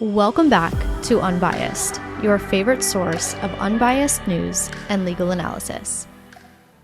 Welcome back to Unbiased, your favorite source of unbiased news and legal analysis.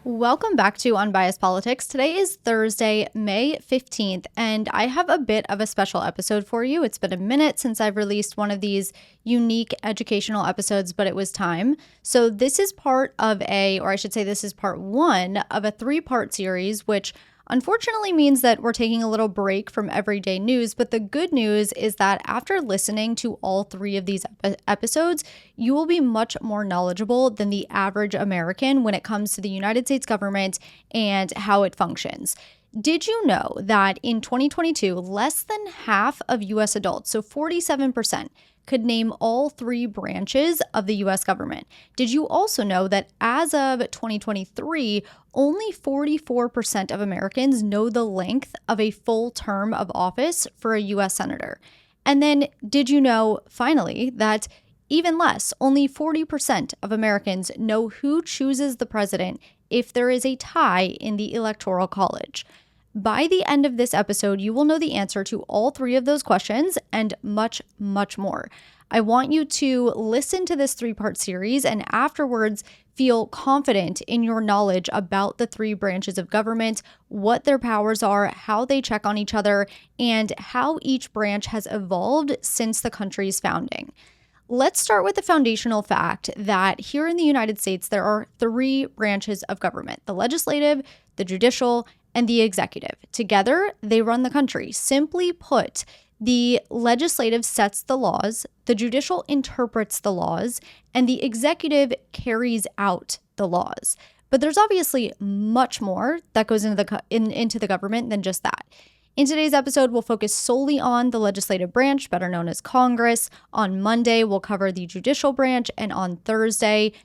Welcome back to Unbiased Politics. Today is Thursday, May 15th, and I have a bit of a special episode for you. It's been a minute since I've released one of these unique educational episodes, but it was time. So this is part of this is part one of a three-part series, which unfortunately means that we're taking a little break from everyday news, but the good news is that after listening to all three of these episodes, you will be much more knowledgeable than the average American when it comes to the United States government and how it functions. Did you know that in 2022, less than half of U.S. adults, so 47%, could name all three branches of the U.S. government? Did you also know that as of 2023, only 44% of Americans know the length of a full term of office for a U.S. senator? And then did you know, finally, that even less, only 40% of Americans know who chooses the president if there is a tie in the Electoral College? By the end of this episode, you will know the answer to all three of those questions and much, much more. I want you to listen to this three-part series and afterwards feel confident in your knowledge about the three branches of government, what their powers are, how they check on each other, and how each branch has evolved since the country's founding. Let's start with the foundational fact that here in the United States, there are three branches of government: the legislative, the judicial, and the executive. Together, they run the country. Simply put, the legislative sets the laws, the judicial interprets the laws, and the executive carries out the laws. But there's obviously much more that goes into the government than just that. In today's episode, we'll focus solely on the legislative branch, better known as Congress. On Monday, we'll cover the judicial branch, and on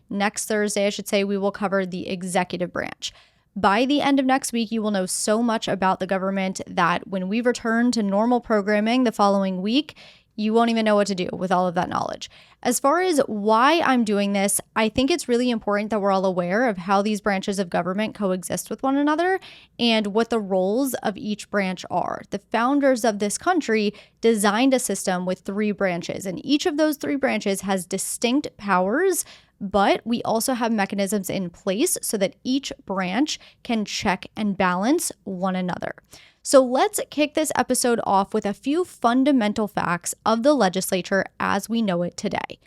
next Thursday, we will cover the executive branch. By the end of next week, you will know so much about the government that when we return to normal programming the following week, you won't even know what to do with all of that knowledge. As far as why I'm doing this, I think it's really important that we're all aware of how these branches of government coexist with one another and what the roles of each branch are. The founders of this country designed a system with three branches, and each of those three branches has distinct powers, but we also have mechanisms in place so that each branch can check and balance one another. So let's kick this episode off with a few fundamental facts of the legislature as we know it today.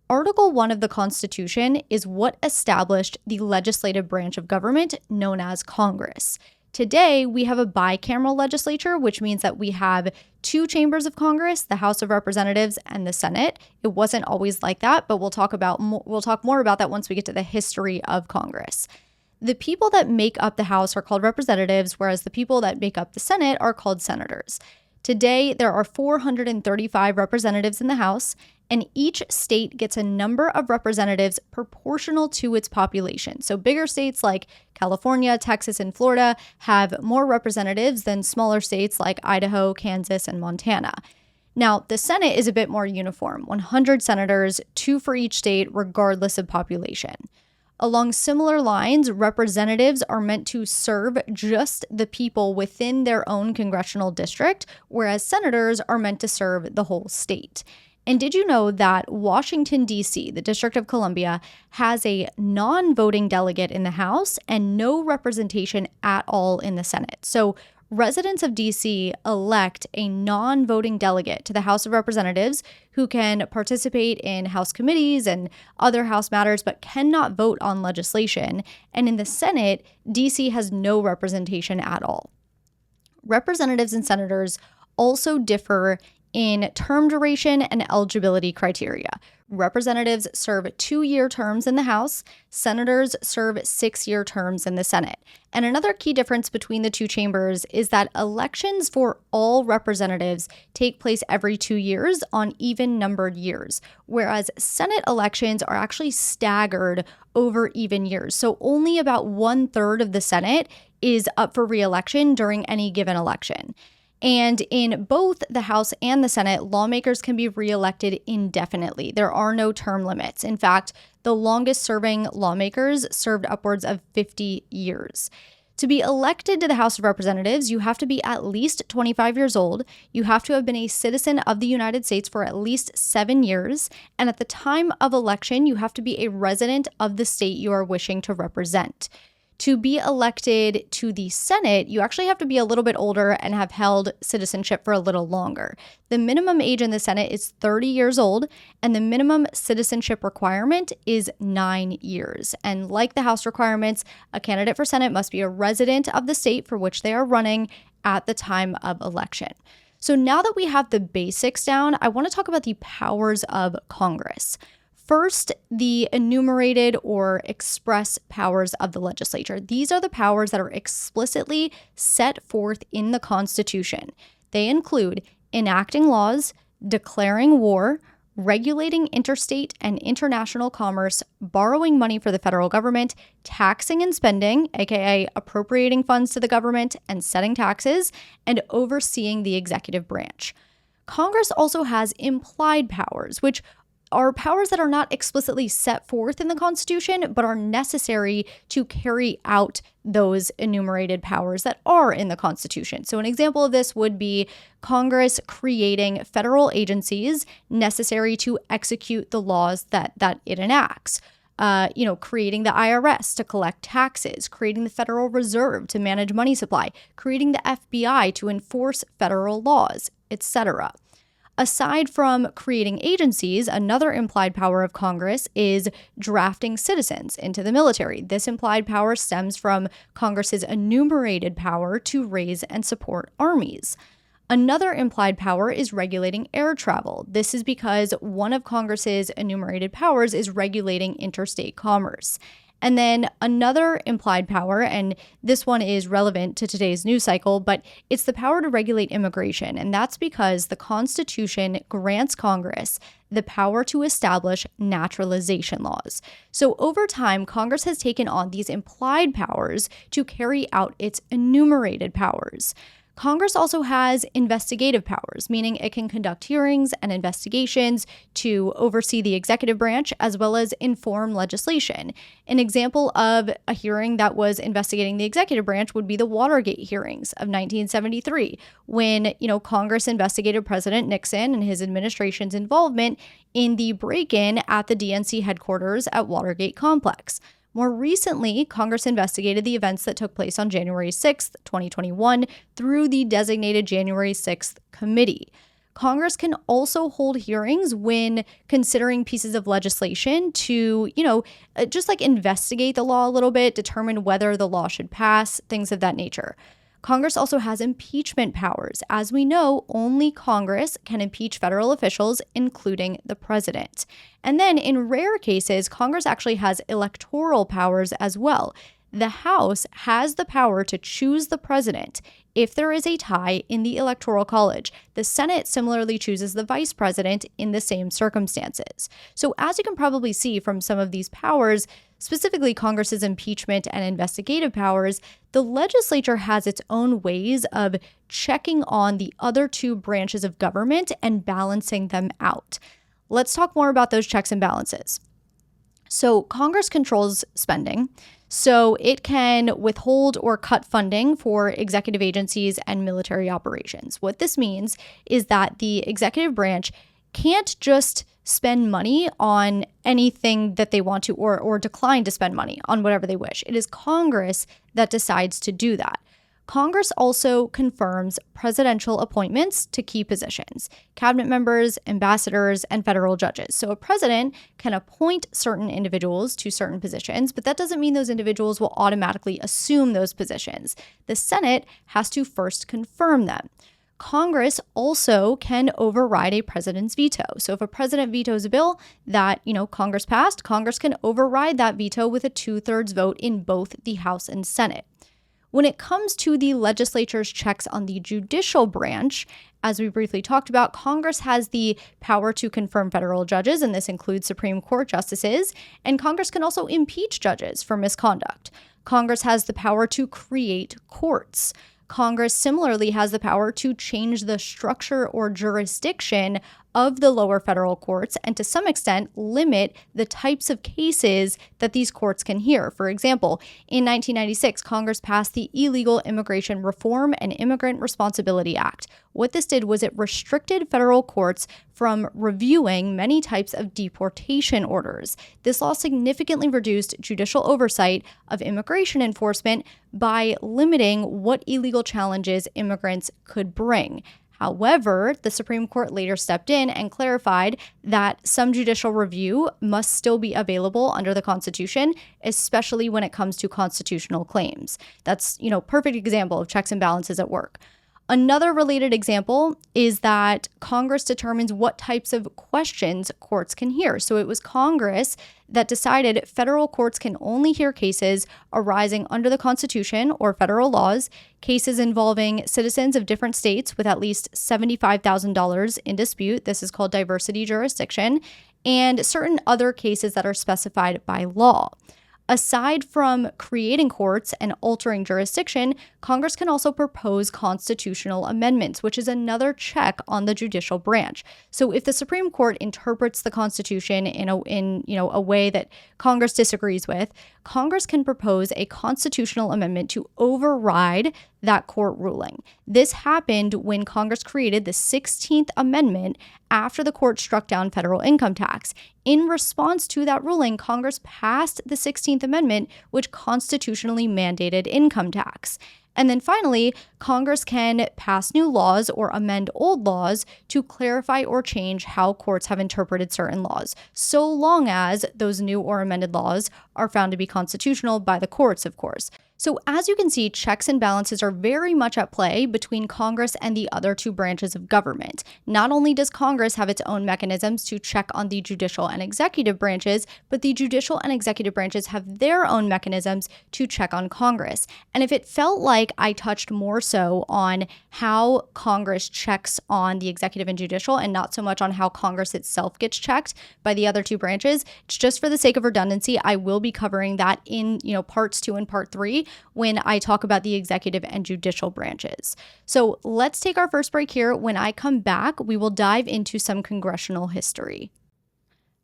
Article 1 of the Constitution is what established the legislative branch of government known as Congress. Today, we have a bicameral legislature, which means that we have two chambers of Congress, the House of Representatives and the Senate. It wasn't always like that, but we'll talk more about that once we get to the history of Congress. The people that make up the House are called representatives, whereas the people that make up the Senate are called senators. Today, there are 435 representatives in the House, and each state gets a number of representatives proportional to its population. So bigger states like California, Texas, and Florida have more representatives than smaller states like Idaho, Kansas, and Montana. Now, the Senate is a bit more uniform: 100 senators, 2 for each state, regardless of population. Along similar lines, representatives are meant to serve just the people within their own congressional district, whereas senators are meant to serve the whole state. And did you know that Washington, D.C., the District of Columbia, has a non-voting delegate in the House and no representation at all in the Senate? So residents of D.C. elect a non-voting delegate to the House of Representatives who can participate in House committees and other House matters but cannot vote on legislation. And in the Senate, D.C. has no representation at all. Representatives and senators also differ in term duration and eligibility criteria. Representatives serve 2-year terms in the House. Senators serve 6-year terms in the Senate. And another key difference between the two chambers is that elections for all representatives take place every 2 years on even-numbered years, whereas Senate elections are actually staggered over even years. So only about 1/3 of the Senate is up for re-election during any given election. And in both the House and the Senate, lawmakers can be reelected indefinitely. There are no term limits. In fact, the longest serving lawmakers served upwards of 50 years. To be elected to the House of Representatives, you have to be at least 25 years old, you have to have been a citizen of the United States for at least 7 years, and at the time of election, you have to be a resident of the state you are wishing to represent. To be elected to the Senate, you actually have to be a little bit older and have held citizenship for a little longer. The minimum age in the Senate is 30 years old, and the minimum citizenship requirement is 9 years. And like the House requirements, a candidate for Senate must be a resident of the state for which they are running at the time of election. So now that we have the basics down, I want to talk about the powers of Congress. First, the enumerated or express powers of the legislature. These are the powers that are explicitly set forth in the Constitution. They include enacting laws, declaring war, regulating interstate and international commerce, borrowing money for the federal government, taxing and spending, aka appropriating funds to the government and setting taxes, and overseeing the executive branch. Congress also has implied powers, which are powers that are not explicitly set forth in the Constitution, but are necessary to carry out those enumerated powers that are in the Constitution. So an example of this would be Congress creating federal agencies necessary to execute the laws that it enacts. Creating the IRS to collect taxes, creating the Federal Reserve to manage money supply, creating the FBI to enforce federal laws, etc. Aside from creating agencies, another implied power of Congress is drafting citizens into the military. This implied power stems from Congress's enumerated power to raise and support armies. Another implied power is regulating air travel. This is because one of Congress's enumerated powers is regulating interstate commerce. And then another implied power, and this one is relevant to today's news cycle, but it's the power to regulate immigration. And that's because the Constitution grants Congress the power to establish naturalization laws. So over time, Congress has taken on these implied powers to carry out its enumerated powers. Congress also has investigative powers, meaning it can conduct hearings and investigations to oversee the executive branch as well as inform legislation. An example of a hearing that was investigating the executive branch would be the Watergate hearings of 1973, when, Congress investigated President Nixon and his administration's involvement in the break-in at the DNC headquarters at Watergate Complex. More recently, Congress investigated the events that took place on January 6th, 2021 through the designated January 6th committee. Congress can also hold hearings when considering pieces of legislation to, just like investigate the law a little bit, determine whether the law should pass, things of that nature. Congress also has impeachment powers. As we know, only Congress can impeach federal officials, including the president. And then in rare cases, Congress actually has electoral powers as well. The House has the power to choose the president if there is a tie in the Electoral College. The Senate similarly chooses the vice president in the same circumstances. So as you can probably see from some of these powers, specifically Congress's impeachment and investigative powers, the legislature has its own ways of checking on the other two branches of government and balancing them out. Let's talk more about those checks and balances. So Congress controls spending, so it can withhold or cut funding for executive agencies and military operations. What this means is that the executive branch can't just spend money on anything that they want to or decline to spend money on whatever they wish. It is Congress that decides to do that. Congress also confirms presidential appointments to key positions, cabinet members, ambassadors, and federal judges. So a president can appoint certain individuals to certain positions, but that doesn't mean those individuals will automatically assume those positions. The Senate has to first confirm them. Congress also can override a president's veto. So if a president vetoes a bill that, Congress passed, Congress can override that veto with a 2/3 vote in both the House and Senate. When it comes to the legislature's checks on the judicial branch, as we briefly talked about, Congress has the power to confirm federal judges, and this includes Supreme Court justices, and Congress can also impeach judges for misconduct. Congress has the power to create courts. Congress similarly has the power to change the structure or jurisdiction of the lower federal courts and to some extent limit the types of cases that these courts can hear. For example, in 1996, Congress passed the Illegal Immigration Reform and Immigrant Responsibility Act. What this did was it restricted federal courts from reviewing many types of deportation orders. This law significantly reduced judicial oversight of immigration enforcement by limiting what illegal challenges immigrants could bring. However, the Supreme Court later stepped in and clarified that some judicial review must still be available under the Constitution, especially when it comes to constitutional claims. That's, perfect example of checks and balances at work. Another related example is that Congress determines what types of questions courts can hear. So it was Congress that decided federal courts can only hear cases arising under the Constitution or federal laws, cases involving citizens of different states with at least $75,000 in dispute. This is called diversity jurisdiction, and certain other cases that are specified by law. Aside from creating courts and altering jurisdiction, Congress can also propose constitutional amendments, which is another check on the judicial branch. So if the Supreme Court interprets the Constitution in a way that Congress disagrees with, Congress can propose a constitutional amendment to override that court ruling. This happened when Congress created the 16th Amendment after the court struck down federal income tax. In response to that ruling, Congress passed the 16th Amendment, which constitutionally mandated income tax. And then finally, Congress can pass new laws or amend old laws to clarify or change how courts have interpreted certain laws, so long as those new or amended laws are found to be constitutional by the courts, of course. So as you can see, checks and balances are very much at play between Congress and the other two branches of government. Not only does Congress have its own mechanisms to check on the judicial and executive branches, but the judicial and executive branches have their own mechanisms to check on Congress. And if it felt like I touched more so on how Congress checks on the executive and judicial and not so much on how Congress itself gets checked by the other two branches, it's just for the sake of redundancy, I will be covering that in, parts 2 and part 3 when I talk about the executive and judicial branches. So let's take our first break here. When I come back, we will dive into some congressional history.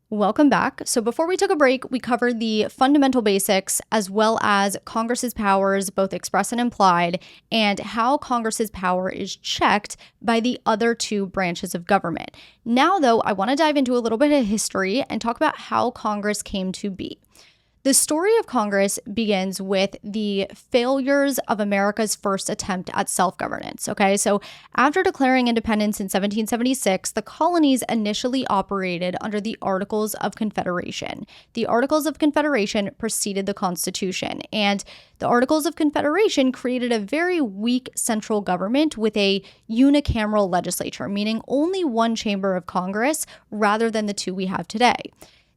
Welcome back. So before we took a break, we covered the fundamental basics as well as Congress's powers, both express and implied, and how Congress's power is checked by the other two branches of government. Now, though, I want to dive into a little bit of history and talk about how Congress came to be. The story of Congress begins with the failures of America's first attempt at self-governance, okay? So after declaring independence in 1776, the colonies initially operated under the Articles of Confederation. The Articles of Confederation preceded the Constitution, and the Articles of Confederation created a very weak central government with a unicameral legislature, meaning only one chamber of Congress rather than the two we have today.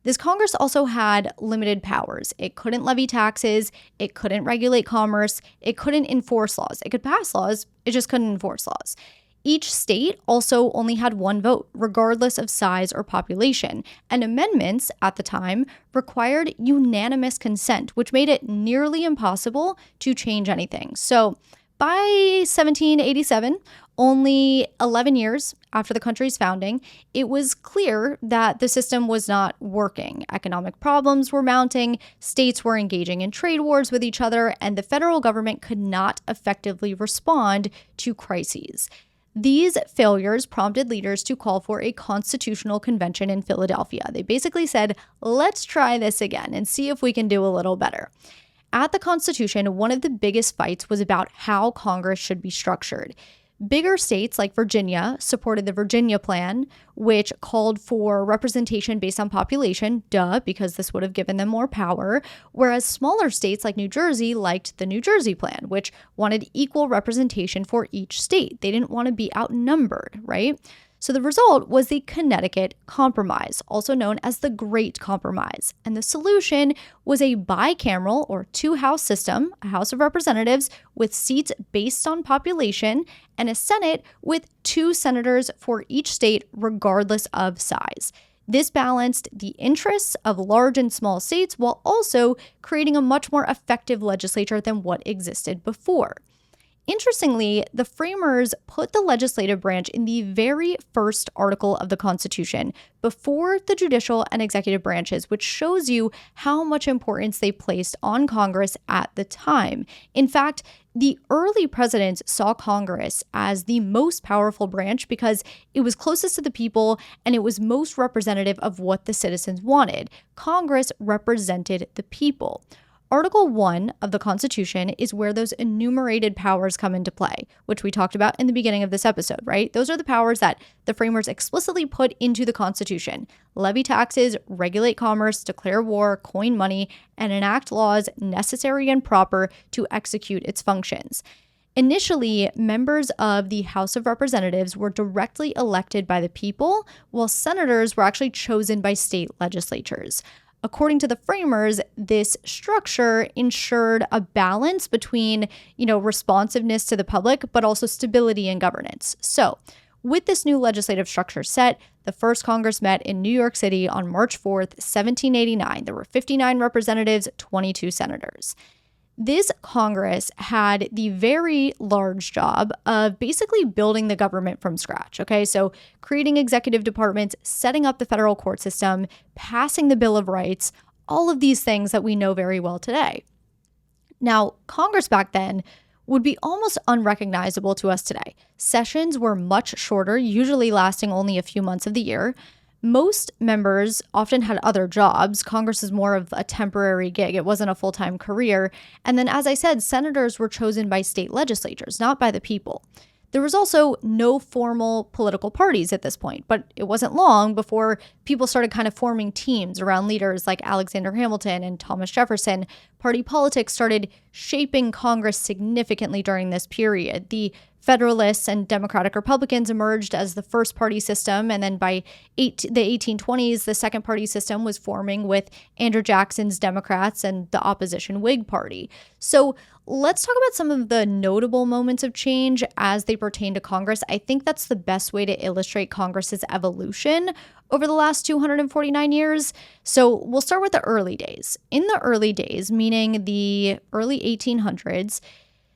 This Congress also had limited powers. It couldn't levy taxes, it couldn't regulate commerce, it couldn't enforce laws. It could pass laws, it just couldn't enforce laws. Each state also only had one vote, regardless of size or population, and amendments at the time required unanimous consent, which made it nearly impossible to change anything. So by 1787, only 11 years after the country's founding, it was clear that the system was not working. Economic problems were mounting, states were engaging in trade wars with each other, and the federal government could not effectively respond to crises. These failures prompted leaders to call for a constitutional convention in Philadelphia. They basically said, let's try this again and see if we can do a little better. At the Constitution, one of the biggest fights was about how Congress should be structured. Bigger states like Virginia supported the Virginia Plan, which called for representation based on population, because this would have given them more power, whereas smaller states like New Jersey liked the New Jersey Plan, which wanted equal representation for each state. They didn't want to be outnumbered, right? So the result was the Connecticut Compromise, also known as the Great Compromise. And the solution was a bicameral or two-house system, a House of Representatives with seats based on population, and a Senate with 2 senators for each state, regardless of size. This balanced the interests of large and small states while also creating a much more effective legislature than what existed before. Interestingly, the framers put the legislative branch in the very first article of the Constitution before the judicial and executive branches, which shows you how much importance they placed on Congress at the time. In fact, the early presidents saw Congress as the most powerful branch because it was closest to the people and it was most representative of what the citizens wanted. Congress represented the people. Article 1 of the Constitution is where those enumerated powers come into play, which we talked about in the beginning of this episode, right? Those are the powers that the framers explicitly put into the Constitution: levy taxes, regulate commerce, declare war, coin money, and enact laws necessary and proper to execute its functions. Initially, members of the House of Representatives were directly elected by the people, while senators were actually chosen by state legislatures. According to the framers, this structure ensured a balance between, responsiveness to the public, but also stability in governance. So, with this new legislative structure set, the first Congress met in New York City on March 4th, 1789. There were 59 representatives, 22 senators. This Congress had the very large job of basically building the government from scratch, okay? So creating executive departments, setting up the federal court system, passing the Bill of Rights, all of these things that we know very well today. Now, Congress back then would be almost unrecognizable to us today. Sessions were much shorter, usually lasting only a few months of the year. Most members often had other jobs. Congress is more of a temporary gig. It wasn't a full-time career. And then, as I said, senators were chosen by state legislatures, not by the people. There was also no formal political parties at this point, but it wasn't long before people started kind of forming teams around leaders like Alexander Hamilton and Thomas Jefferson. Party politics started shaping Congress significantly during this period. The Federalists and Democratic Republicans emerged as the first party system, and then by the 1820s, the second party system was forming with Andrew Jackson's Democrats and the opposition Whig Party. So let's talk about some of the notable moments of change as they pertain to Congress. I think that's the best way to illustrate Congress's evolution over the last 249 years. So we'll start with the early days. In the early days, meaning the early 1800s,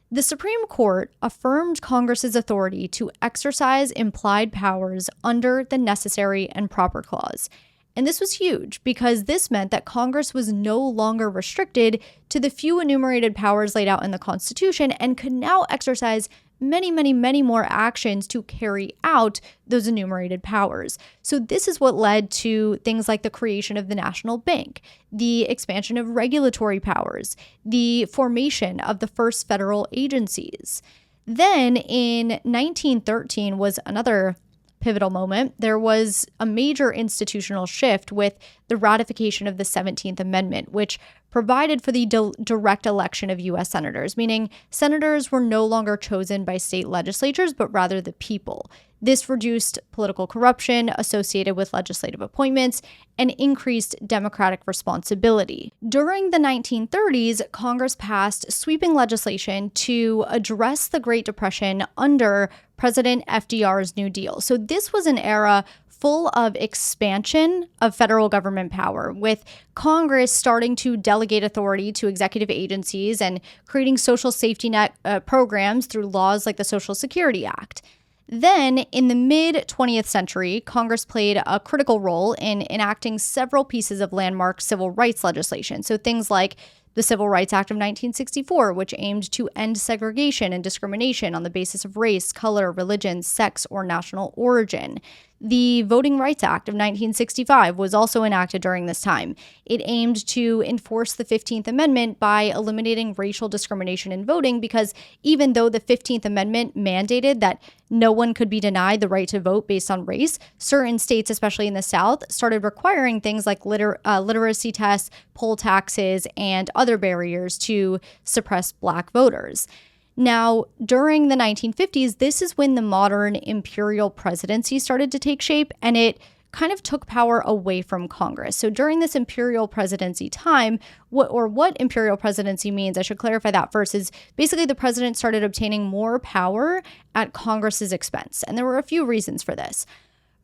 the Supreme Court affirmed Congress's authority to exercise implied powers under the Necessary and Proper Clause. And this was huge because this meant that Congress was no longer restricted to the few enumerated powers laid out in the Constitution and could now exercise many more actions to carry out those enumerated powers. So this is what led to things like the creation of the National Bank, the expansion of regulatory powers, the formation of the first federal agencies. Then in 1913 was another pivotal moment. There was a major institutional shift with the ratification of the 17th Amendment, which provided for the direct election of U.S. senators, meaning senators were no longer chosen by state legislatures, but rather the people. This reduced political corruption associated with legislative appointments and increased democratic responsibility. During the 1930s, Congress passed sweeping legislation to address the Great Depression under President FDR's New Deal. So this was an era full of expansion of federal government power, with Congress starting to delegate authority to executive agencies and creating social safety net programs through laws like the Social Security Act. Then, in the mid-20th century, Congress played a critical role in enacting several pieces of landmark civil rights legislation. So things like the Civil Rights Act of 1964, which aimed to end segregation and discrimination on the basis of race, color, religion, sex, or national origin. The Voting Rights Act of 1965 was also enacted during this time. It aimed to enforce the 15th Amendment by eliminating racial discrimination in voting, because even though the 15th Amendment mandated that no one could be denied the right to vote based on race, certain states, especially in the South, started requiring things like literacy tests, poll taxes, and other barriers to suppress Black voters. Now, during the 1950s, this is when the modern imperial presidency started to take shape, and it kind of took power away from Congress. So during this imperial presidency time, what imperial presidency means, I should clarify that first, is basically the president started obtaining more power at Congress's expense. And there were a few reasons for this.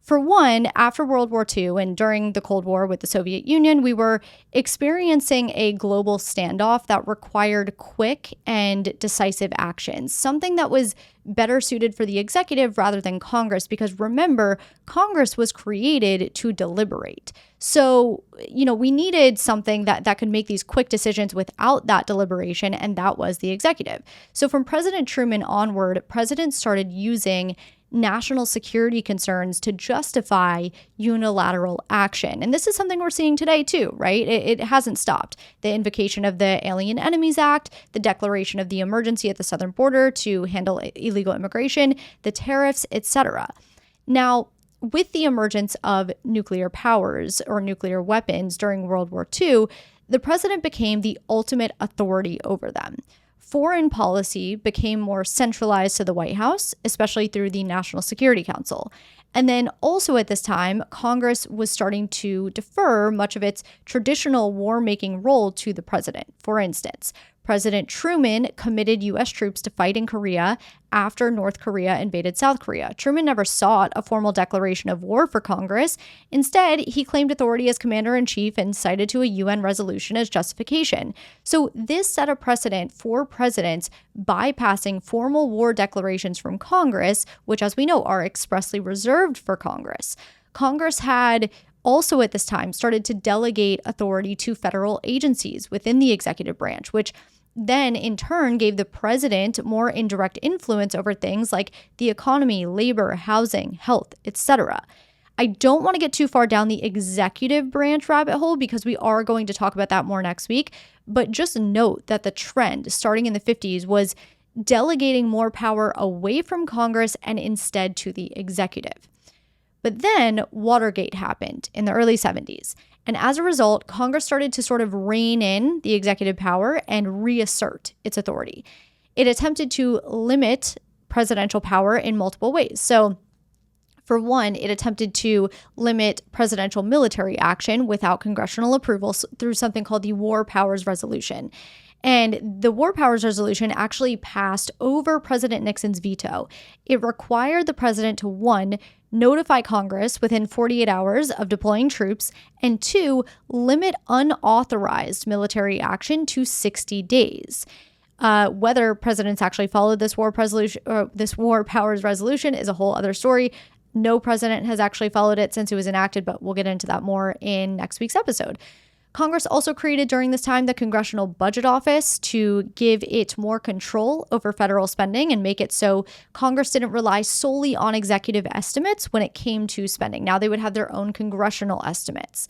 For one, after World War II and during the Cold War with the Soviet Union, we were experiencing a global standoff that required quick and decisive actions, something that was better suited for the executive rather than Congress, because remember, Congress was created to deliberate. So, we needed something that could make these quick decisions without that deliberation, and that was the executive. So from President Truman onward, presidents started using national security concerns to justify unilateral action. And this is something we're seeing today too, right? It hasn't stopped. The invocation of the Alien Enemies Act, the declaration of the emergency at the southern border to handle illegal immigration, the tariffs, etc. Now, with the emergence of nuclear powers or nuclear weapons during World War II, the president became the ultimate authority over them. Foreign policy became more centralized to the White House, especially through the National Security Council. And then also at this time, Congress was starting to defer much of its traditional war-making role to the president. For instance, President Truman committed U.S. troops to fight in Korea after North Korea invaded South Korea. Truman never sought a formal declaration of war for Congress. Instead, he claimed authority as commander-in-chief and cited to a UN resolution as justification. So this set a precedent for presidents bypassing formal war declarations from Congress, which, as we know, are expressly reserved for Congress. Congress had also at this time started to delegate authority to federal agencies within the executive branch, which then in turn gave the president more indirect influence over things like the economy, labor, housing, health, etc. I don't want to get too far down the executive branch rabbit hole because we are going to talk about that more next week, but just note that the trend starting in the 50s was delegating more power away from Congress and instead to the executive. But then Watergate happened in the early 70s. And as a result, Congress started to sort of rein in the executive power and reassert its authority. It attempted to limit presidential power in multiple ways. So, for one, it attempted to limit presidential military action without congressional approval through something called the War Powers Resolution. And the War Powers Resolution actually passed over President Nixon's veto. It required the president to, one, notify Congress within 48 hours of deploying troops, and two, limit unauthorized military action to 60 days. Whether presidents actually followed this War Powers Resolution is a whole other story. No president has actually followed it since it was enacted, but we'll get into that more in next week's episode. Congress also created during this time the Congressional Budget Office to give it more control over federal spending and make it so Congress didn't rely solely on executive estimates when it came to spending. Now they would have their own congressional estimates.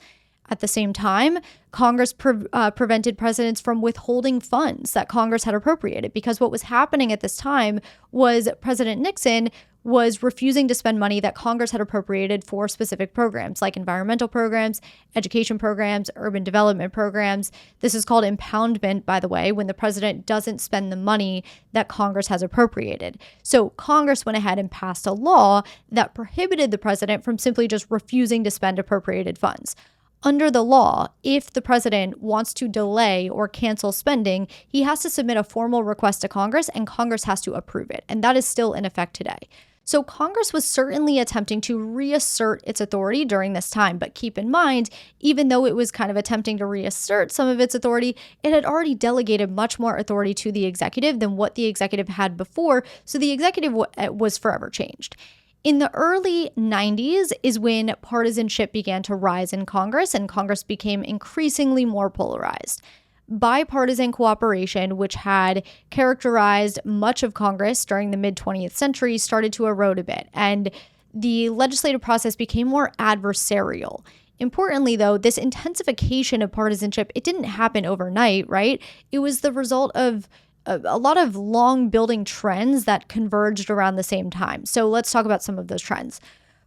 At the same time, Congress prevented presidents from withholding funds that Congress had appropriated, because what was happening at this time was President Nixon was refusing to spend money that Congress had appropriated for specific programs like environmental programs, education programs, urban development programs. This is called impoundment, by the way, when the president doesn't spend the money that Congress has appropriated. So Congress went ahead and passed a law that prohibited the president from simply just refusing to spend appropriated funds. Under the law, if the president wants to delay or cancel spending, he has to submit a formal request to Congress, and Congress has to approve it. And that is still in effect today. So Congress was certainly attempting to reassert its authority during this time. But keep in mind, even though it was kind of attempting to reassert some of its authority, it had already delegated much more authority to the executive than what the executive had before. So the executive was forever changed. In the early 90s is when partisanship began to rise in Congress, and Congress became increasingly more polarized. Bipartisan cooperation, which had characterized much of Congress during the mid-20th century, started to erode a bit, and the legislative process became more adversarial. Importantly, though, this intensification of partisanship, it didn't happen overnight, right? It was the result of a lot of long building trends that converged around the same time. So let's talk about some of those trends.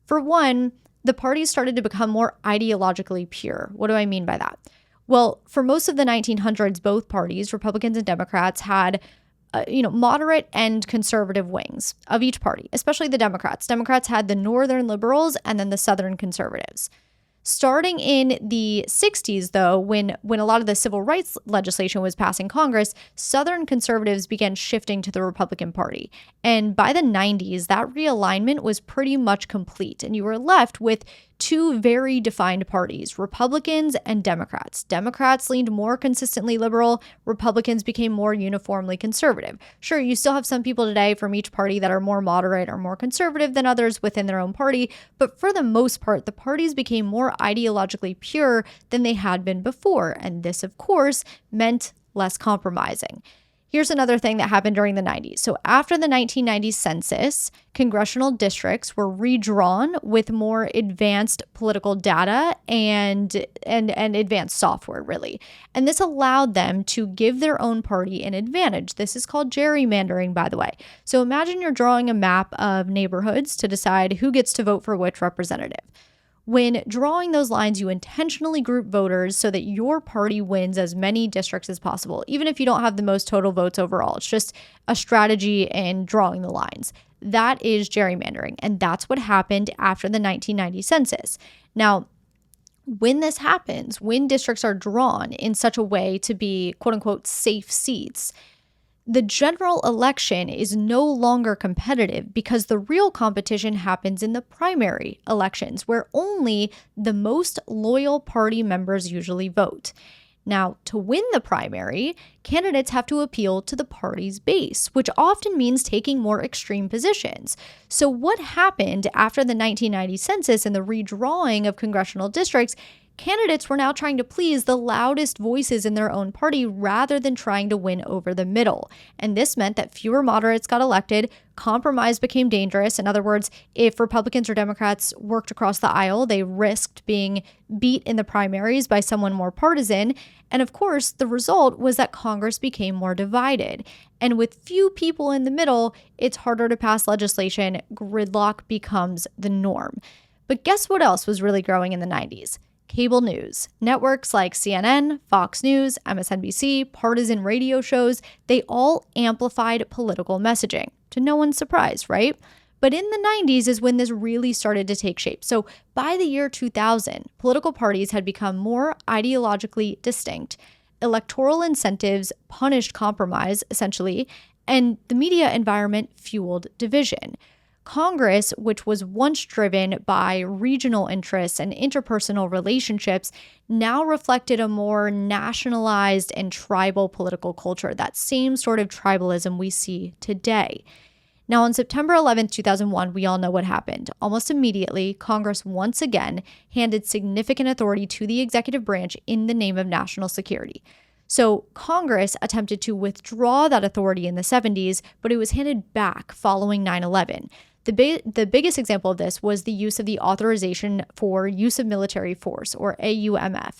For one, the parties started to become more ideologically pure. What do I mean by that? Well, for most of the 1900s, both parties, Republicans and Democrats, had moderate and conservative wings of each party, especially the Democrats. Democrats had the Northern liberals and then the Southern conservatives. Starting in the 60s, though, when a lot of the civil rights legislation was passing Congress, Southern conservatives began shifting to the Republican Party. And by the 90s, that realignment was pretty much complete, and you were left with two very defined parties, Republicans and Democrats. Democrats leaned more consistently liberal, Republicans became more uniformly conservative. Sure, you still have some people today from each party that are more moderate or more conservative than others within their own party, but for the most part, the parties became more ideologically pure than they had been before, and this, of course, meant less compromising. Here's another thing that happened during the 90s. So after the 1990 census, congressional districts were redrawn with more advanced political data and advanced software, really. And this allowed them to give their own party an advantage. This is called gerrymandering, by the way. So imagine you're drawing a map of neighborhoods to decide who gets to vote for which representative. When drawing those lines, you intentionally group voters so that your party wins as many districts as possible, even if you don't have the most total votes overall. It's just a strategy in drawing the lines. That is gerrymandering, and that's what happened after the 1990 census. Now, when this happens, when districts are drawn in such a way to be quote unquote safe seats, the general election is no longer competitive because the real competition happens in the primary elections, where only the most loyal party members usually vote. Now, to win the primary, candidates have to appeal to the party's base, which often means taking more extreme positions. So what happened after the 1990 census and the redrawing of congressional districts? Candidates were now trying to please the loudest voices in their own party rather than trying to win over the middle. And this meant that fewer moderates got elected, compromise became dangerous. In other words, if Republicans or Democrats worked across the aisle, they risked being beat in the primaries by someone more partisan. And of course, the result was that Congress became more divided. And with few people in the middle, it's harder to pass legislation. Gridlock becomes the norm. But guess what else was really growing in the 90s? Cable news. Networks like CNN, Fox News, MSNBC, partisan radio shows, they all amplified political messaging. To no one's surprise, right? But in the 90s is when this really started to take shape. So by the year 2000, political parties had become more ideologically distinct. Electoral incentives punished compromise, essentially, and the media environment fueled division. Congress, which was once driven by regional interests and interpersonal relationships, now reflected a more nationalized and tribal political culture, that same sort of tribalism we see today. Now, on September 11th, 2001, we all know what happened. Almost immediately, Congress once again handed significant authority to the executive branch in the name of national security. So Congress attempted to withdraw that authority in the 70s, but it was handed back following 9/11. The biggest example of this was the use of the Authorization for Use of Military Force, or AUMF.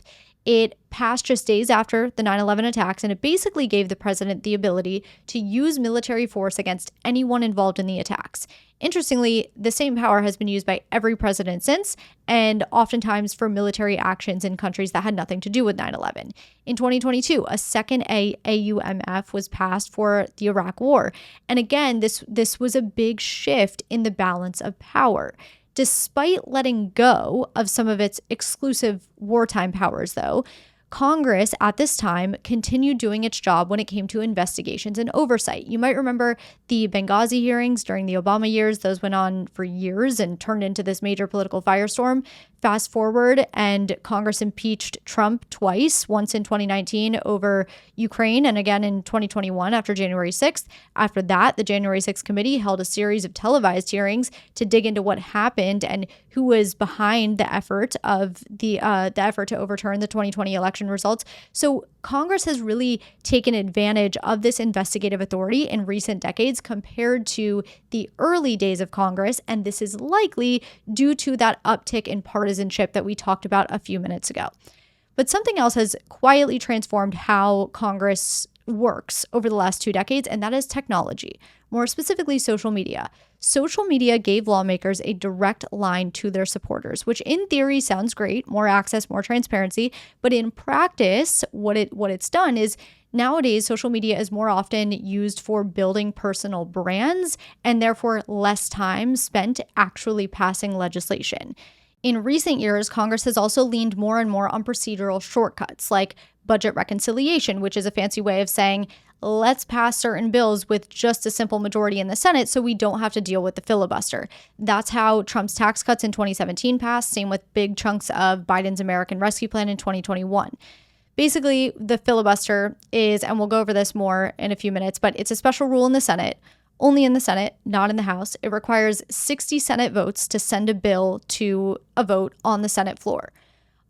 It passed just days after the 9/11 attacks, and it basically gave the president the ability to use military force against anyone involved in the attacks. Interestingly, the same power has been used by every president since, and oftentimes for military actions in countries that had nothing to do with 9/11. In 2022, a second AUMF was passed for the Iraq War. And again, this was a big shift in the balance of power. Despite letting go of some of its exclusive wartime powers, though, Congress at this time continued doing its job when it came to investigations and oversight. You might remember the Benghazi hearings during the Obama years. Those went on for years and turned into this major political firestorm. Fast forward, and Congress impeached Trump twice, once in 2019 over Ukraine and again in 2021 after January 6th. After that, the January 6th committee held a series of televised hearings to dig into what happened and who was behind the effort to overturn the 2020 election results. So Congress has really taken advantage of this investigative authority in recent decades compared to the early days of Congress, and this is likely due to that uptick in partisanship that we talked about a few minutes ago. But something else has quietly transformed how Congress works over the last 2 decades, and that is technology, more specifically social media. Social media gave lawmakers a direct line to their supporters, which in theory sounds great, more access, more transparency, but in practice, what it's done is nowadays social media is more often used for building personal brands and therefore less time spent actually passing legislation. In recent years, Congress has also leaned more and more on procedural shortcuts like budget reconciliation, which is a fancy way of saying, let's pass certain bills with just a simple majority in the Senate so we don't have to deal with the filibuster. That's how Trump's tax cuts in 2017 passed, same with big chunks of Biden's American Rescue Plan in 2021. Basically, the filibuster is, and we'll go over this more in a few minutes, but it's a special rule in the Senate, only in the Senate, not in the House. It requires 60 Senate votes to send a bill to a vote on the Senate floor.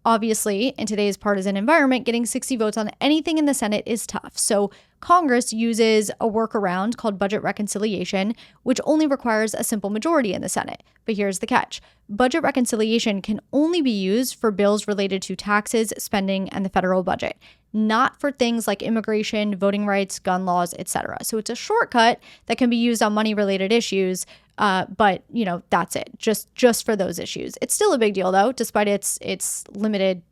Obviously, in today's partisan environment, getting 60 votes on anything in the Senate is tough. So Congress uses a workaround called budget reconciliation, which only requires a simple majority in the Senate. But here's the catch. Budget reconciliation can only be used for bills related to taxes, spending, and the federal budget, not for things like immigration, voting rights, gun laws, etc. So it's a shortcut that can be used on money-related issues, but that's it. Just for those issues. It's still a big deal, though, despite its limited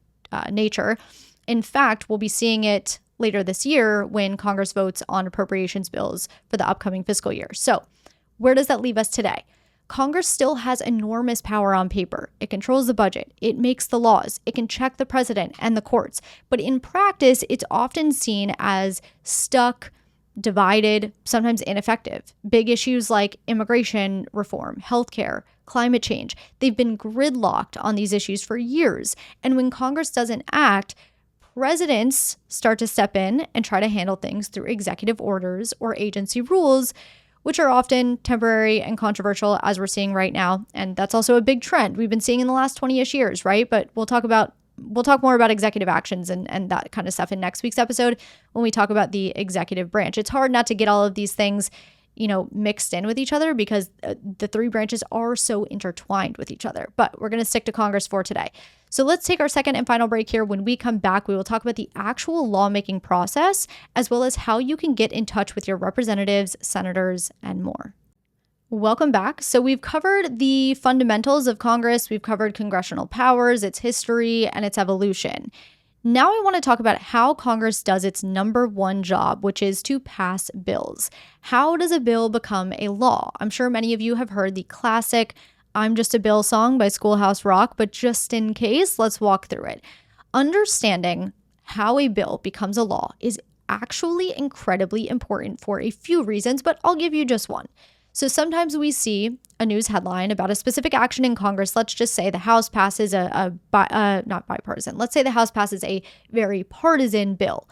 nature. In fact, we'll be seeing it later this year when Congress votes on appropriations bills for the upcoming fiscal year. So where does that leave us today? Congress still has enormous power on paper. It controls the budget. It makes the laws. It can check the president and the courts. But in practice, it's often seen as stuck, divided, sometimes ineffective. Big issues like immigration reform, healthcare, climate change, they've been gridlocked on these issues for years. And when Congress doesn't act, presidents start to step in and try to handle things through executive orders or agency rules, which are often temporary and controversial, as we're seeing right now. And that's also a big trend we've been seeing in the last 20-ish years, right? But we'll talk more about executive actions and that kind of stuff in next week's episode when we talk about the executive branch. It's hard not to get all of these things, mixed in with each other because the three branches are so intertwined with each other. But we're going to stick to Congress for today. So let's take our second and final break here. When we come back, we will talk about the actual lawmaking process, as well as how you can get in touch with your representatives, senators, and more. Welcome back. So we've covered the fundamentals of Congress. We've covered congressional powers, its history, and its evolution. Now I want to talk about how Congress does its number one job, which is to pass bills. How does a bill become a law? I'm sure many of you have heard the classic "I'm Just a Bill" song by Schoolhouse Rock, but just in case, let's walk through it. Understanding how a bill becomes a law is actually incredibly important for a few reasons, but I'll give you just one. So sometimes we see a news headline about a specific action in Congress. Let's just say the House passes not bipartisan. Let's say the House passes a very partisan bill.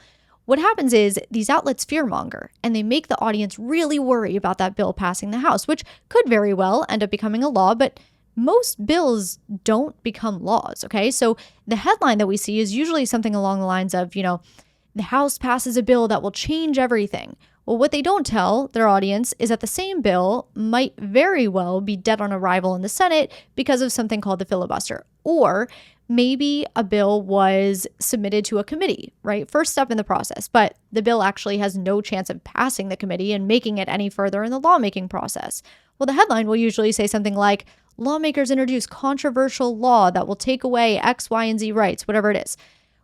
What happens is these outlets fearmonger and they make the audience really worry about that bill passing the House, which could very well end up becoming a law, but most bills don't become laws, okay? So the headline that we see is usually something along the lines of, the House passes a bill that will change everything. Well, what they don't tell their audience is that the same bill might very well be dead on arrival in the Senate because of something called the filibuster. Or maybe a bill was submitted to a committee, right? First step in the process, but the bill actually has no chance of passing the committee and making it any further in the lawmaking process. Well, the headline will usually say something like, "Lawmakers introduce controversial law that will take away X, Y, and Z rights," whatever it is.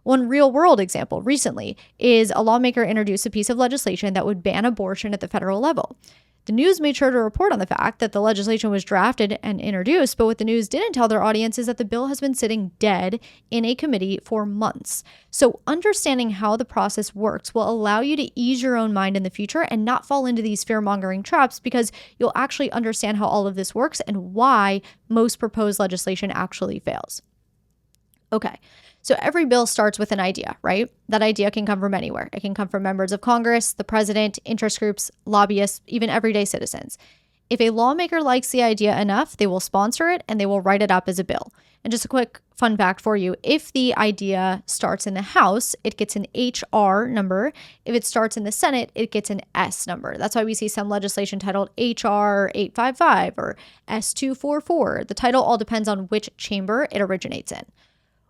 One real-world example recently is a lawmaker introduced a piece of legislation that would ban abortion at the federal level. The news made sure to report on the fact that the legislation was drafted and introduced, but what the news didn't tell their audience is that the bill has been sitting dead in a committee for months. So understanding how the process works will allow you to ease your own mind in the future and not fall into these fear-mongering traps because you'll actually understand how all of this works and why most proposed legislation actually fails. Okay. So every bill starts with an idea, right? That idea can come from anywhere. It can come from members of Congress, the president, interest groups, lobbyists, even everyday citizens. If a lawmaker likes the idea enough, they will sponsor it and they will write it up as a bill. And just a quick fun fact for you, if the idea starts in the House, it gets an HR number. If it starts in the Senate, it gets an S number. That's why we see some legislation titled HR 855 or S244. The title all depends on which chamber it originates in.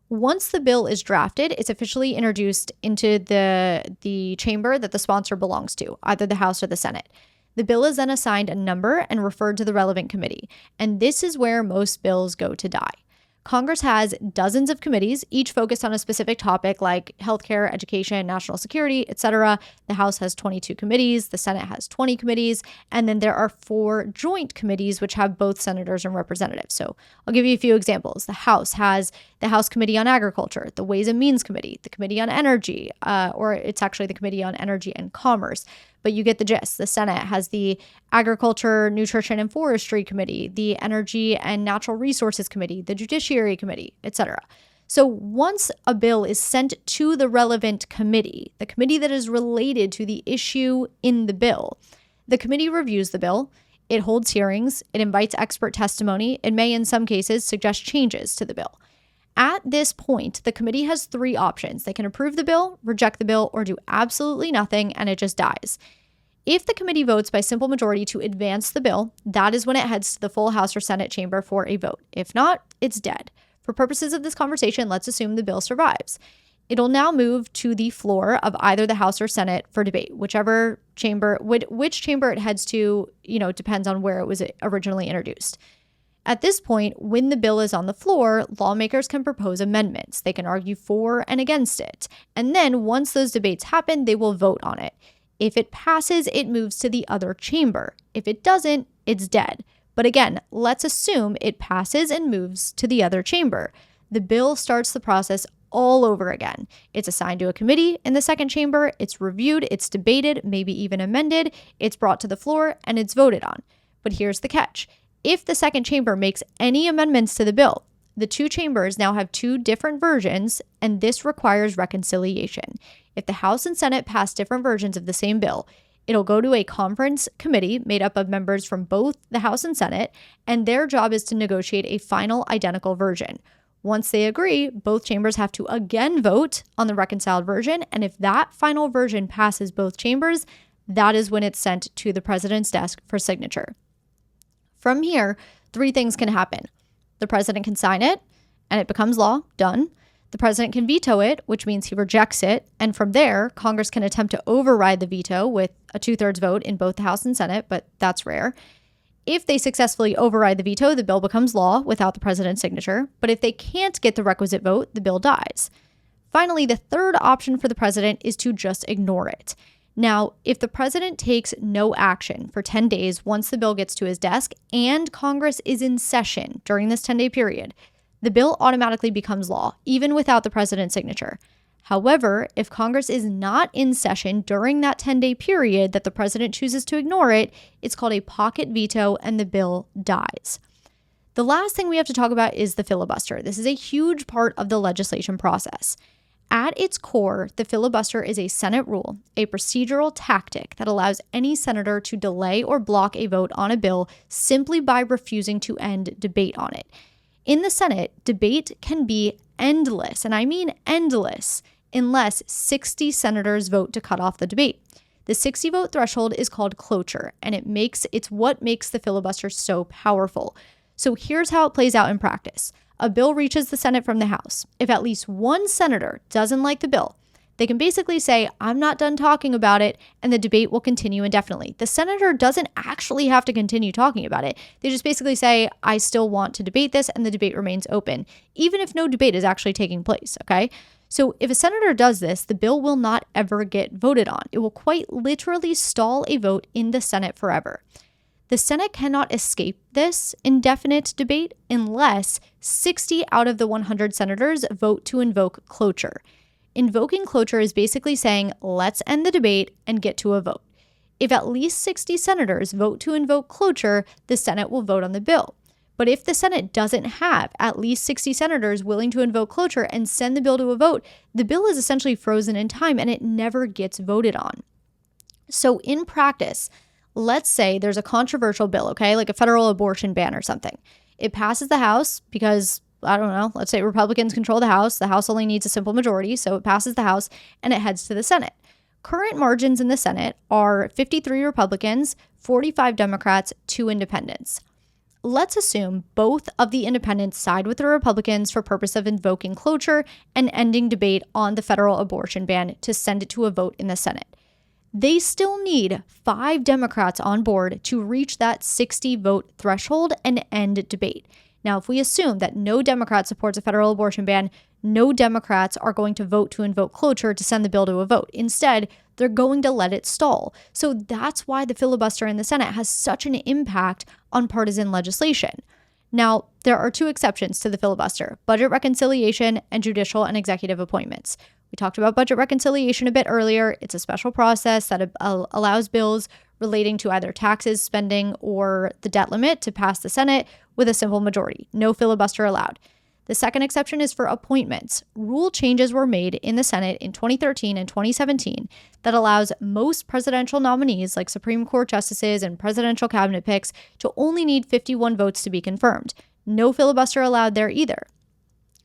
Once the bill is drafted, it's officially introduced into the chamber that the sponsor belongs to, either the House or the Senate. The bill is then assigned a number and referred to the relevant committee. And this is where most bills go to die. Congress has dozens of committees, each focused on a specific topic like healthcare, education, national security, etc. The House has 22 committees, the Senate has 20 committees, and then there are 4 joint committees which have both senators and representatives. So I'll give you a few examples. The House has the House Committee on Agriculture, the Ways and Means Committee, the Committee on Energy, or it's actually the Committee on Energy and Commerce. But you get the gist. The Senate has the Agriculture, Nutrition, and Forestry Committee, the Energy and Natural Resources Committee, the Judiciary Committee, etc. So once a bill is sent to the relevant committee, the committee that is related to the issue in the bill, the committee reviews the bill, it holds hearings, it invites expert testimony, it may in some cases suggest changes to the bill. At this point, the committee has 3 options. They can approve the bill, reject the bill, or do absolutely nothing, and it just dies. If the committee votes by simple majority to advance the bill, that is when it heads to the full House or Senate chamber for a vote. If not, it's dead. For purposes of this conversation, let's assume the bill survives. It'll now move to the floor of either the House or Senate for debate, whichever chamber, which chamber it heads to, depends on where it was originally introduced. At this point, when the bill is on the floor, lawmakers can propose amendments. They can argue for and against it. And then once those debates happen, they will vote on it. If it passes, it moves to the other chamber. If it doesn't, it's dead. But again, let's assume it passes and moves to the other chamber. The bill starts the process all over again. It's assigned to a committee in the second chamber, it's reviewed, it's debated, maybe even amended, it's brought to the floor, and it's voted on. But here's the catch. If the second chamber makes any amendments to the bill, the 2 chambers now have 2 different versions, and this requires reconciliation. If the House and Senate pass different versions of the same bill, it'll go to a conference committee made up of members from both the House and Senate, and their job is to negotiate a final identical version. Once they agree, both chambers have to again vote on the reconciled version, and if that final version passes both chambers, that is when it's sent to the president's desk for signature. From here, 3 things can happen. The president can sign it, and it becomes law, done. The president can veto it, which means he rejects it, and from there, Congress can attempt to override the veto with a 2/3 vote in both the House and Senate, but that's rare. If they successfully override the veto, the bill becomes law without the president's signature, but if they can't get the requisite vote, the bill dies. Finally, the third option for the president is to just ignore it. Now, if the president takes no action for 10 days once the bill gets to his desk and Congress is in session during this 10-day period, the bill automatically becomes law, even without the president's signature. However, if Congress is not in session during that 10-day period that the president chooses to ignore it, it's called a pocket veto and the bill dies. The last thing we have to talk about is the filibuster. This is a huge part of the legislation process. At its core, the filibuster is a Senate rule, a procedural tactic that allows any senator to delay or block a vote on a bill simply by refusing to end debate on it. In the Senate, debate can be endless, and I mean endless, unless 60 senators vote to cut off the debate. The 60-vote threshold is called cloture, and it's what makes the filibuster so powerful. So here's how it plays out in practice. A bill reaches the Senate from the House. If at least one senator doesn't like the bill, they can basically say, I'm not done talking about it, and the debate will continue indefinitely. The senator doesn't actually have to continue talking about it. They just basically say, I still want to debate this, and the debate remains open, even if no debate is actually taking place, okay? So if a senator does this, the bill will not ever get voted on. It will quite literally stall a vote in the Senate forever. The Senate cannot escape this indefinite debate unless 60 out of the 100 senators vote to invoke cloture. Invoking cloture is basically saying, let's end the debate and get to a vote. If at least 60 senators vote to invoke cloture, the Senate will vote on the bill. But if the Senate doesn't have at least 60 senators willing to invoke cloture and send the bill to a vote, the bill is essentially frozen in time and it never gets voted on. So in practice, let's say there's a controversial bill, okay, like a federal abortion ban or something. It passes the House because, I don't know, let's say Republicans control the House. The House only needs a simple majority, so it passes the House and it heads to the Senate. Current margins in the Senate are 53 Republicans, 45 Democrats, 2 independents. Let's assume both of the independents side with the Republicans for purpose of invoking cloture and ending debate on the federal abortion ban to send it to a vote in the Senate. They still need 5 Democrats on board to reach that 60-vote threshold and end debate. Now, if we assume that no Democrat supports a federal abortion ban, no Democrats are going to vote to invoke cloture to send the bill to a vote. Instead, they're going to let it stall. So that's why the filibuster in the Senate has such an impact on partisan legislation. Now, there are two exceptions to the filibuster: budget reconciliation and judicial and executive appointments. We talked about budget reconciliation a bit earlier. It's a special process that allows bills relating to either taxes, spending, or the debt limit to pass the Senate with a simple majority. No filibuster allowed. The second exception is for appointments. Rule changes were made in the Senate in 2013 and 2017 that allows most presidential nominees, like Supreme Court justices and presidential cabinet picks, to only need 51 votes to be confirmed. No filibuster allowed there either.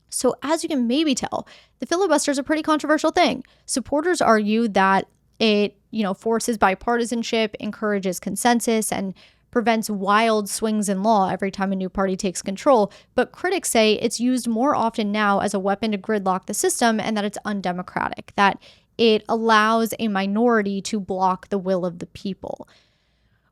So as you can maybe tell, the filibuster is a pretty controversial thing. Supporters argue that it, forces bipartisanship, encourages consensus, and prevents wild swings in law every time a new party takes control. But critics say it's used more often now as a weapon to gridlock the system, and that it's undemocratic, that it allows a minority to block the will of the people.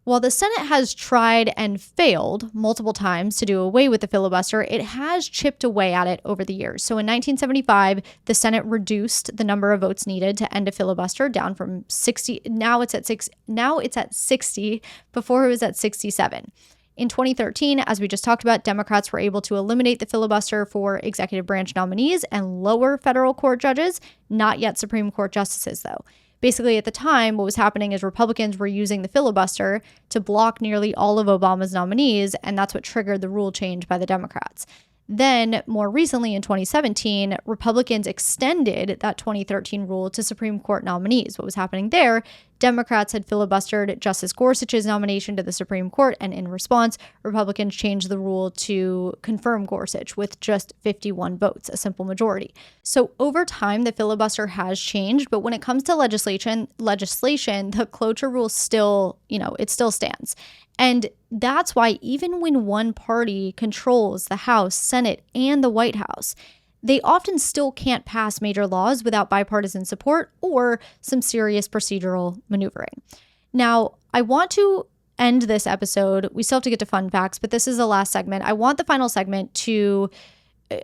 While the Senate has tried and failed multiple times to do away with the filibuster, it has chipped away at it over the years. So in 1975, the Senate reduced the number of votes needed to end a filibuster down from 60. Now it's at 60. Before it was at 67. In 2013, as we just talked about, Democrats were able to eliminate the filibuster for executive branch nominees and lower federal court judges, not yet Supreme Court justices, though. Basically, at the time, what was happening is Republicans were using the filibuster to block nearly all of Obama's nominees, and that's what triggered the rule change by the Democrats. Then, more recently in 2017, Republicans extended that 2013 rule to Supreme Court nominees. What was happening there? Democrats had filibustered Justice Gorsuch's nomination to the Supreme Court, and in response, Republicans changed the rule to confirm Gorsuch with just 51 votes, a simple majority. So over time, the filibuster has changed, but when it comes to legislation, the cloture rule still, it still stands. And that's why even when one party controls the House, Senate, and the White House, they often still can't pass major laws without bipartisan support or some serious procedural maneuvering. Now, I want to end this episode. We still have to get to fun facts, but this is the last segment. I want the final segment to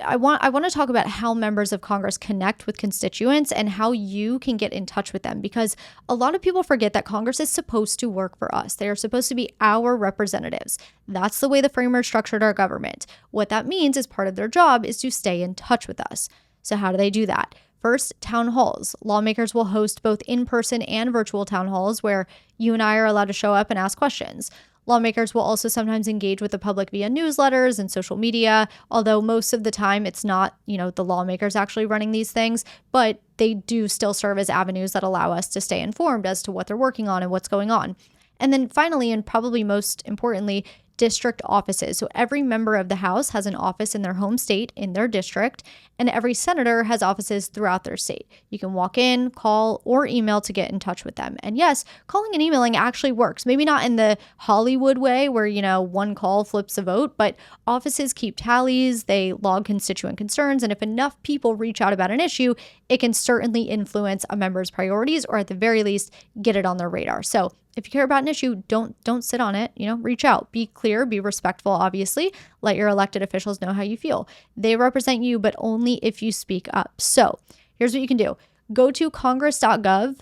I want to talk about how members of Congress connect with constituents and how you can get in touch with them, because a lot of people forget that Congress is supposed to work for us. They are supposed to be our representatives. That's the way the framers structured our government. What that means is part of their job is to stay in touch with us. So how do they do that? First, town halls. Lawmakers will host both in-person and virtual town halls where you and I are allowed to show up and ask questions. Lawmakers will also sometimes engage with the public via newsletters and social media, although most of the time it's not, the lawmakers actually running these things, but they do still serve as avenues that allow us to stay informed as to what they're working on and what's going on. And then finally, and probably most importantly, district offices. So every member of the House has an office in their home state, in their district, and every senator has offices throughout their state. You can walk in, call, or email to get in touch with them. And yes, calling and emailing actually works. Maybe not in the Hollywood way where, one call flips a vote, but offices keep tallies, they log constituent concerns, and if enough people reach out about an issue, it can certainly influence a member's priorities, or at the very least, get it on their radar. So if you care about an issue, don't sit on it, reach out, be clear, be respectful, obviously, let your elected officials know how you feel. They represent you, but only if you speak up. So here's what you can do. Go to congress.gov.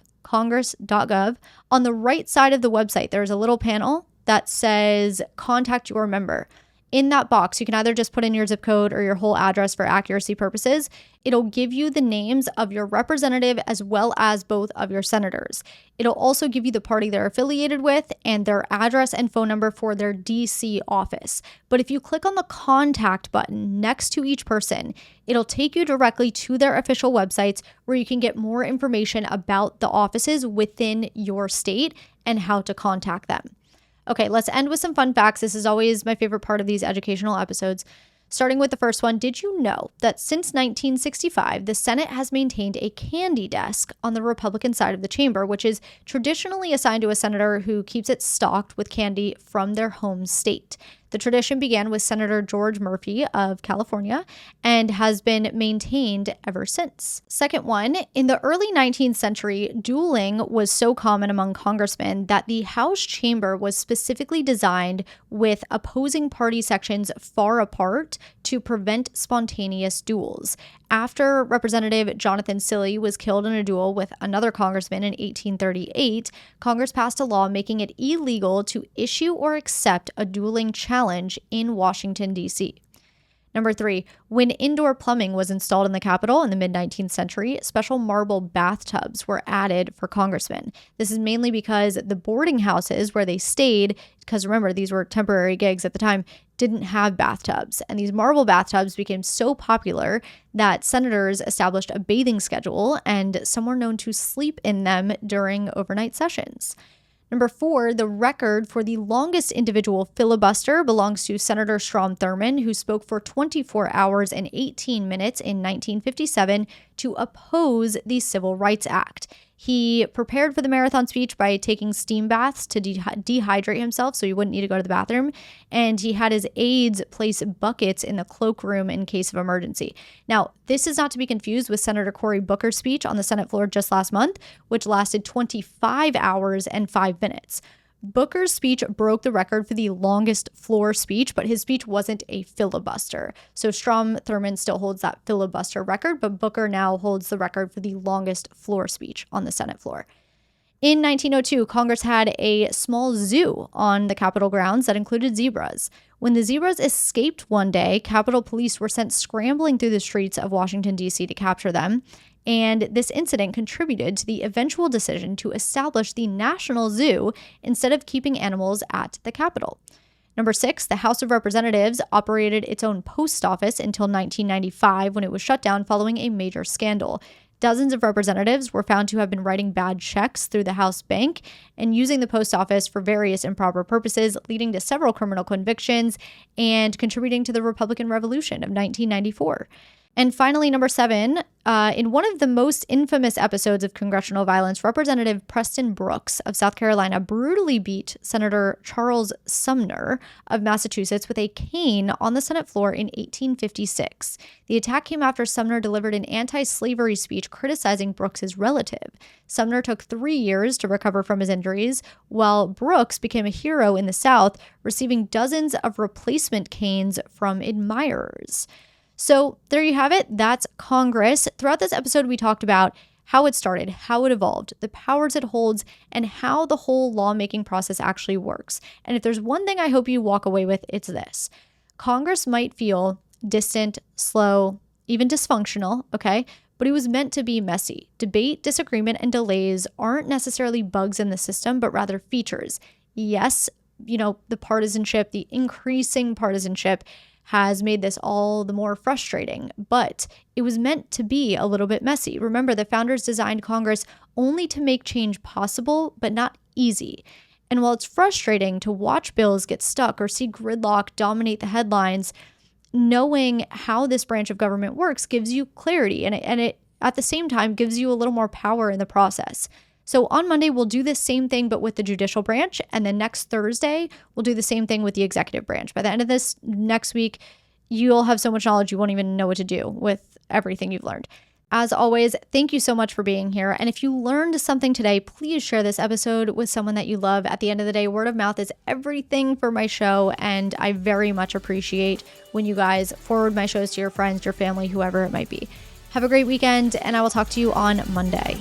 On the right side of the website, there's a little panel that says contact your member. In that box, you can either just put in your zip code or your whole address for accuracy purposes. It'll give you the names of your representative as well as both of your senators. It'll also give you the party they're affiliated with and their address and phone number for their DC office. But if you click on the contact button next to each person, it'll take you directly to their official websites where you can get more information about the offices within your state and how to contact them. Okay, let's end with some fun facts. This is always my favorite part of these educational episodes. Starting with the first one, did you know that since 1965, the Senate has maintained a candy desk on the Republican side of the chamber, which is traditionally assigned to a senator who keeps it stocked with candy from their home state? The tradition began with Senator George Murphy of California and has been maintained ever since. Second one, in the early 19th century, dueling was so common among congressmen that the House chamber was specifically designed with opposing party sections far apart to prevent spontaneous duels. After Representative Jonathan Cilley was killed in a duel with another congressman in 1838, Congress passed a law making it illegal to issue or accept a dueling challenge in Washington, D.C. Number 3, when indoor plumbing was installed in the Capitol in the mid-19th century, special marble bathtubs were added for congressmen. This is mainly because the boarding houses where they stayed, because remember, these were temporary gigs at the time, didn't have bathtubs. And these marble bathtubs became so popular that senators established a bathing schedule, and some were known to sleep in them during overnight sessions. Number 4, the record for the longest individual filibuster belongs to Senator Strom Thurmond, who spoke for 24 hours and 18 minutes in 1957 to oppose the Civil Rights Act. He prepared for the marathon speech by taking steam baths to dehydrate himself so he wouldn't need to go to the bathroom, and he had his aides place buckets in the cloakroom in case of emergency. Now, this is not to be confused with Senator Cory Booker's speech on the Senate floor just last month, which lasted 25 hours and 5 minutes. Booker's speech broke the record for the longest floor speech, but his speech wasn't a filibuster. So Strom Thurmond still holds that filibuster record, but Booker now holds the record for the longest floor speech on the Senate floor. In 1902, Congress had a small zoo on the Capitol grounds that included zebras. When the zebras escaped one day, Capitol Police were sent scrambling through the streets of Washington, D.C. to capture them. And this incident contributed to the eventual decision to establish the National Zoo instead of keeping animals at the Capitol. Number 6, the House of Representatives operated its own post office until 1995 when it was shut down following a major scandal. Dozens of representatives were found to have been writing bad checks through the House bank and using the post office for various improper purposes, leading to several criminal convictions and contributing to the Republican Revolution of 1994. And finally, number 7, in one of the most infamous episodes of congressional violence, Representative Preston Brooks of South Carolina brutally beat Senator Charles Sumner of Massachusetts with a cane on the Senate floor in 1856. The attack came after Sumner delivered an anti-slavery speech criticizing Brooks's relative. Sumner took 3 years to recover from his injuries, while Brooks became a hero in the South, receiving dozens of replacement canes from admirers. So there you have it. That's Congress. Throughout this episode, we talked about how it started, how it evolved, the powers it holds, and how the whole lawmaking process actually works. And if there's one thing I hope you walk away with, it's this. Congress might feel distant, slow, even dysfunctional, okay? But it was meant to be messy. Debate, disagreement, and delays aren't necessarily bugs in the system, but rather features. Yes, the partisanship, the increasing partisanship has made this all the more frustrating, but it was meant to be a little bit messy. Remember, the founders designed Congress only to make change possible, but not easy. And while it's frustrating to watch bills get stuck or see gridlock dominate the headlines, knowing how this branch of government works gives you clarity, and it at the same time gives you a little more power in the process. So on Monday, we'll do the same thing, but with the judicial branch. And then next Thursday, we'll do the same thing with the executive branch. By the end of this next week, you'll have so much knowledge, you won't even know what to do with everything you've learned. As always, thank you so much for being here. And if you learned something today, please share this episode with someone that you love. At the end of the day, word of mouth is everything for my show. And I very much appreciate when you guys forward my shows to your friends, your family, whoever it might be. Have a great weekend, and I will talk to you on Monday.